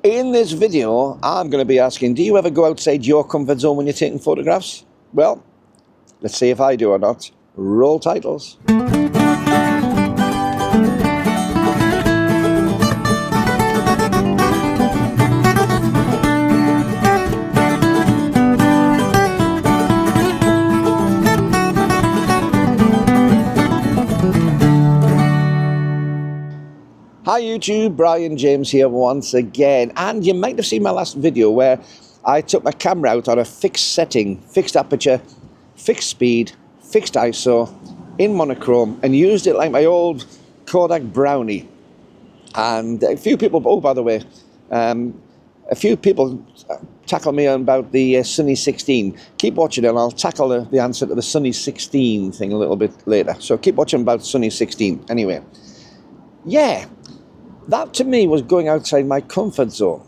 In this video, I'm going to be asking, do you ever go outside your comfort zone when you're taking photographs? Well, let's see if I do or not. Roll titles. Hi YouTube, Brian James here once again, and you might have seen my last video where I took my camera out on a fixed setting, fixed aperture, fixed speed, fixed ISO, in monochrome, and used it like my old Kodak Brownie. And a few people, oh by the way, a few people tackle me on about the Sunny 16. Keep watching and I'll tackle the answer to the Sunny 16 thing a little bit later. So keep watching about Sunny 16. Anyway, yeah. That to me was going outside my comfort zone.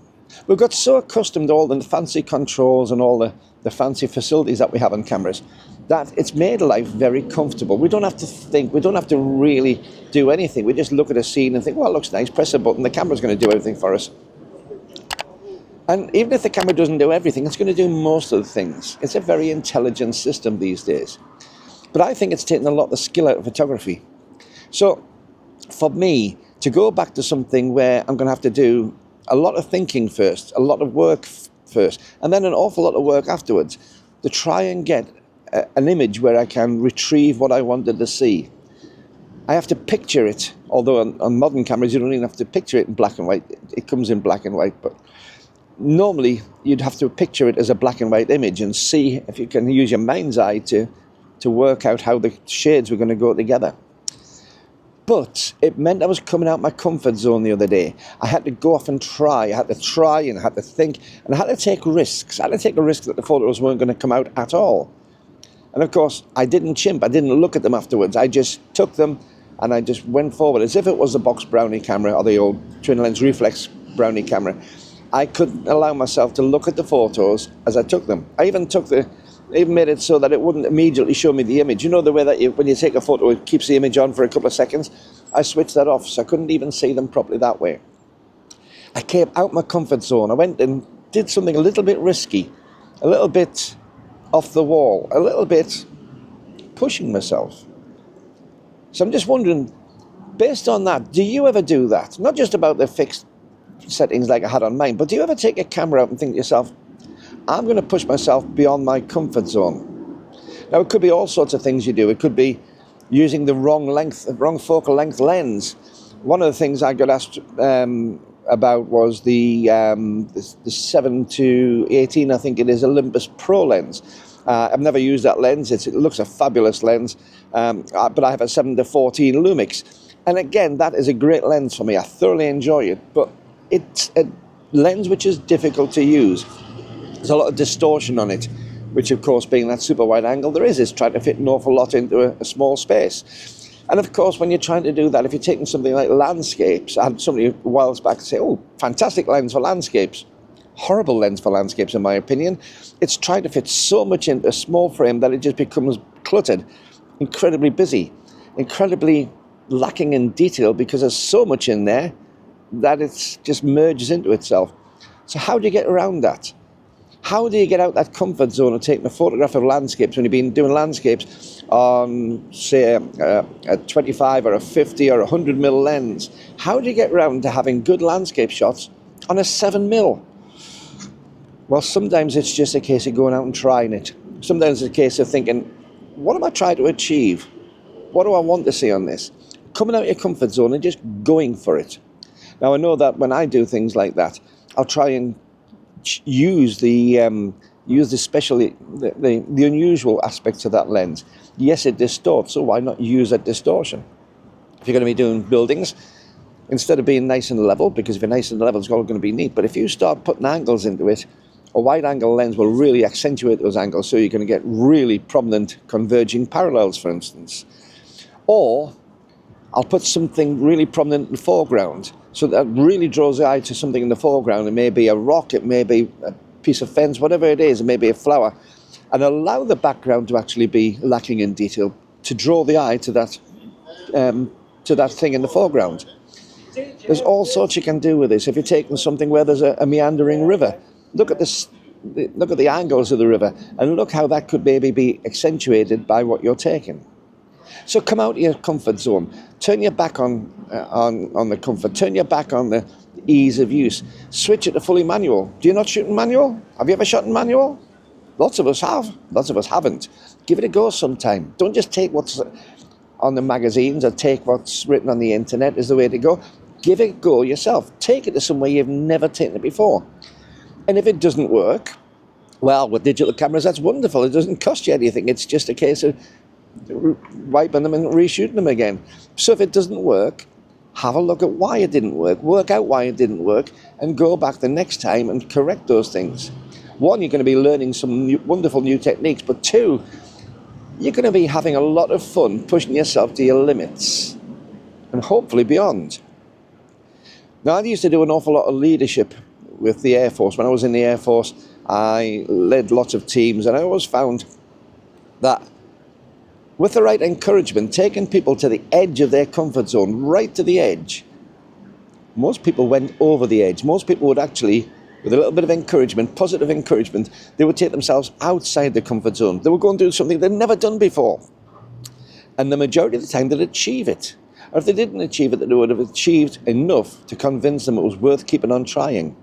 We've got so accustomed to all the fancy controls and all the fancy facilities that we have on cameras that it's made life very comfortable. We don't have to think, we don't have to really do anything. We just look at a scene and think, well, it looks nice, press a button, the camera's going to do everything for us. And even if the camera doesn't do everything, it's going to do most of the things. It's a very intelligent system these days. But I think it's taken a lot of the skill out of photography. So for me, to go back to something where I'm going to have to do a lot of thinking first, a lot of work first, and then an awful lot of work afterwards to try and get an image where I can retrieve what I wanted to see. I have to picture it, although on modern cameras you don't even have to picture it in black and white. It comes in black and white, but normally you'd have to picture it as a black and white image and see if you can use your mind's eye to work out how the shades were going to go together. But it meant I was coming out my comfort zone the other day. I had to go off and try. I had to try and I had to think and I had to take risks. I had to take a risk that the photos weren't going to come out at all. And of course, I didn't chimp. I didn't look at them afterwards. I just took them and I just went forward as if it was the box Brownie camera or the old twin lens reflex Brownie camera. I couldn't allow myself to look at the photos as I took them. I even made it so that it wouldn't immediately show me the image. You know the way that when you take a photo, it keeps the image on for a couple of seconds? I switched that off, so I couldn't even see them properly that way. I came out my comfort zone. I went and did something a little bit risky, a little bit off the wall, a little bit pushing myself. So I'm just wondering, based on that, do you ever do that? Not just about the fixed settings like I had on mine, but do you ever take a camera out and think to yourself, I'm going to push myself beyond my comfort zone? Now, it could be all sorts of things you do. It could be using the wrong focal length lens. One of the things I got asked about was the 7-18, I think it is, Olympus Pro lens. I've never used that lens. It looks a fabulous lens, but I have a 7-14 Lumix. And again, that is a great lens for me. I thoroughly enjoy it, but it's a lens which is difficult to use. There's a lot of distortion on it, which of course, being that super wide angle there is trying to fit an awful lot into a small space. And of course, when you're trying to do that, if you're taking something like landscapes, I had somebody a while back say, oh, fantastic lens for landscapes. Horrible lens for landscapes, in my opinion. It's trying to fit so much into a small frame that it just becomes cluttered, incredibly busy, incredibly lacking in detail because there's so much in there that it just merges into itself. So how do you get around that? How do you get out that comfort zone of taking a photograph of landscapes when you've been doing landscapes on, say, a 25 or a 50 or a 100mm lens? How do you get around to having good landscape shots on a 7mm? Well, sometimes it's just a case of going out and trying it. Sometimes it's a case of thinking, what am I trying to achieve? What do I want to see on this? Coming out of your comfort zone and just going for it. Now, I know that when I do things like that, I'll try and use the unusual aspects of that lens. Yes, it distorts, so why not use that distortion? If you're going to be doing buildings, instead of being nice and level, because if you're nice and level, it's all going to be neat, but if you start putting angles into it, a wide angle lens will really accentuate those angles, so you're going to get really prominent converging parallels, for instance. Or I'll put something really prominent in the foreground, so that really draws the eye to something in the foreground. It may be a rock, it may be a piece of fence, whatever it is, it may be a flower, and allow the background to actually be lacking in detail to draw the eye to that thing in the foreground. There's all sorts you can do with this. If you're taking something where there's a meandering river, look at this. Look at the angles of the river and look how that could maybe be accentuated by what you're taking. So come out of your comfort zone. Turn your back on the comfort. Turn your back on the ease of use. Switch it to fully manual. Do you not shoot in manual? Have you ever shot in manual? Lots of us have. Lots of us haven't. Give it a go sometime. Don't just take what's on the magazines or take what's written on the internet as the way to go. Give it a go yourself. Take it to somewhere you've never taken it before. And if it doesn't work, well, with digital cameras, that's wonderful. It doesn't cost you anything. It's just a case of wiping them and reshooting them again. So if it doesn't work, have a look at why it didn't work out why it didn't work, and go back the next time and correct those things. One, you're going to be learning some wonderful new techniques, but two, you're going to be having a lot of fun pushing yourself to your limits and hopefully beyond. Now, I used to do an awful lot of leadership with the Air Force. When I was in the Air Force, I led lots of teams, and I always found that with the right encouragement, taking people to the edge of their comfort zone, right to the edge, most people went over the edge. Most people would actually, with a little bit of encouragement, positive encouragement, they would take themselves outside the comfort zone. They would go and do something they'd never done before. And the majority of the time, they'd achieve it. Or if they didn't achieve it, they would have achieved enough to convince them it was worth keeping on trying.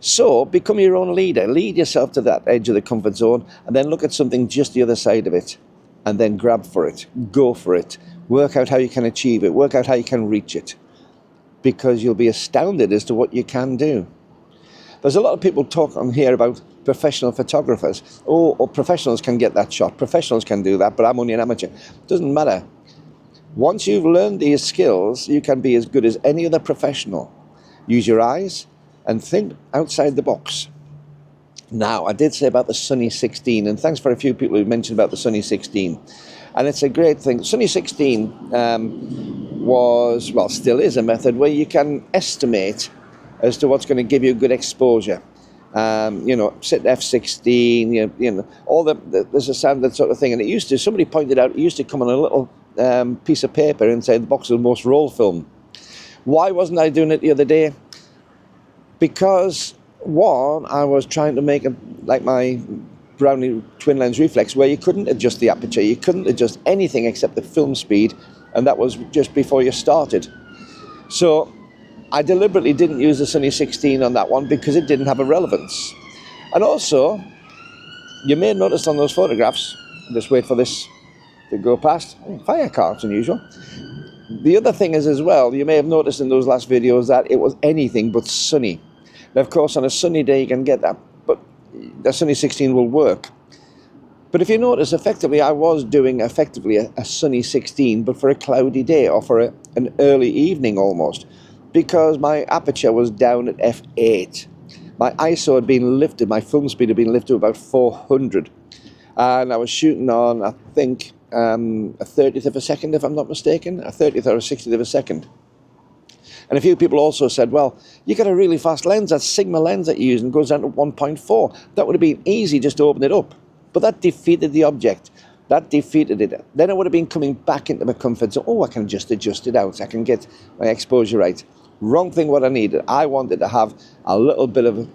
So become your own leader. Lead yourself to that edge of the comfort zone, and then look at something just the other side of it, and then grab for it. Go for it. Work out how you can achieve it. Work out how you can reach it, because you'll be astounded as to what you can do. There's a lot of people talk on here about professional photographers. Oh, professionals can get that shot. Professionals can do that, but I'm only an amateur. Doesn't matter. Once you've learned these skills, you can be as good as any other professional. Use your eyes and think outside the box. Now, I did say about the Sunny 16, and thanks for a few people who mentioned about the Sunny 16. And it's a great thing. Sunny 16 was, well, still is a method where you can estimate as to what's going to give you good exposure. Sit f16, all there's a standard sort of thing. And it used to, somebody pointed out, it used to come on a little piece of paper inside the box of the most roll film. Why wasn't I doing it the other day? Because, one, I was trying to make it like my Brownie twin lens reflex, where you couldn't adjust the aperture, you couldn't adjust anything except the film speed, and that was just before you started. So I deliberately didn't use the Sunny 16 on that one because it didn't have a relevance. And also, you may have noticed on those photographs, just wait for this to go past, fire car, it's unusual. The other thing is as well, you may have noticed in those last videos that it was anything but sunny. Now, of course, on a sunny day you can get that, but the Sunny 16 will work. But if you notice, effectively, I was doing effectively a Sunny 16, but for a cloudy day or for an early evening almost, because my aperture was down at f8. My ISO had been lifted, my film speed had been lifted to about 400. And I was shooting on, I think, a 30th of a second, if I'm not mistaken, a 30th or a 60th of a second. And a few people also said, well, you got a really fast lens, that Sigma lens that you use, and goes down to 1.4. That would have been easy just to open it up. But that defeated the object. That defeated it. Then I would have been coming back into my comfort zone. Oh, I can just adjust it out. I can get my exposure right. Wrong thing what I needed. I wanted to have a little bit of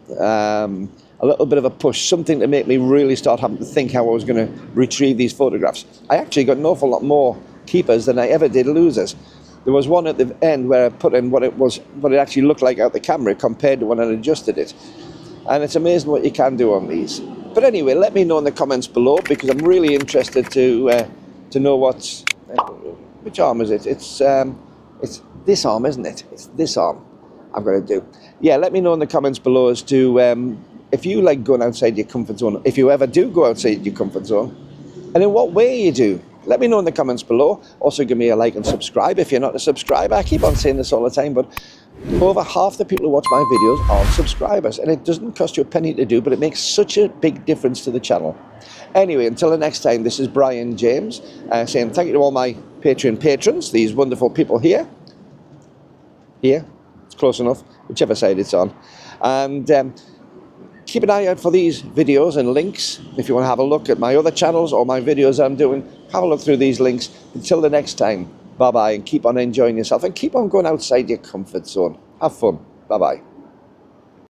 a push, something to make me really start having to think how I was going to retrieve these photographs. I actually got an awful lot more keepers than I ever did losers. There was one at the end where I put in what it actually looked like out the camera compared to when I adjusted it. And it's amazing what you can do on these. But anyway, let me know in the comments below, because I'm really interested to know which arm is it? It's this arm, isn't it? It's this arm I'm going to do. Yeah, let me know in the comments below as to if you like going outside your comfort zone, if you ever do go outside your comfort zone, and in what way you do. Let me know in the comments below. Also, give me a like and subscribe if you're not a subscriber. I keep on saying this all the time, but over half the people who watch my videos aren't subscribers, and it doesn't cost you a penny to do, but it makes such a big difference to the channel. Anyway, until the next time, this is Brian James saying thank you to all my Patreon patrons, these wonderful people here. Here, it's close enough, whichever side it's on. And keep an eye out for these videos and links. If you want to have a look at my other channels or my videos I'm doing, have a look through these links. Until the next time, Bye-bye, and keep on enjoying yourself and keep on going outside your comfort zone. Have fun. Bye-bye.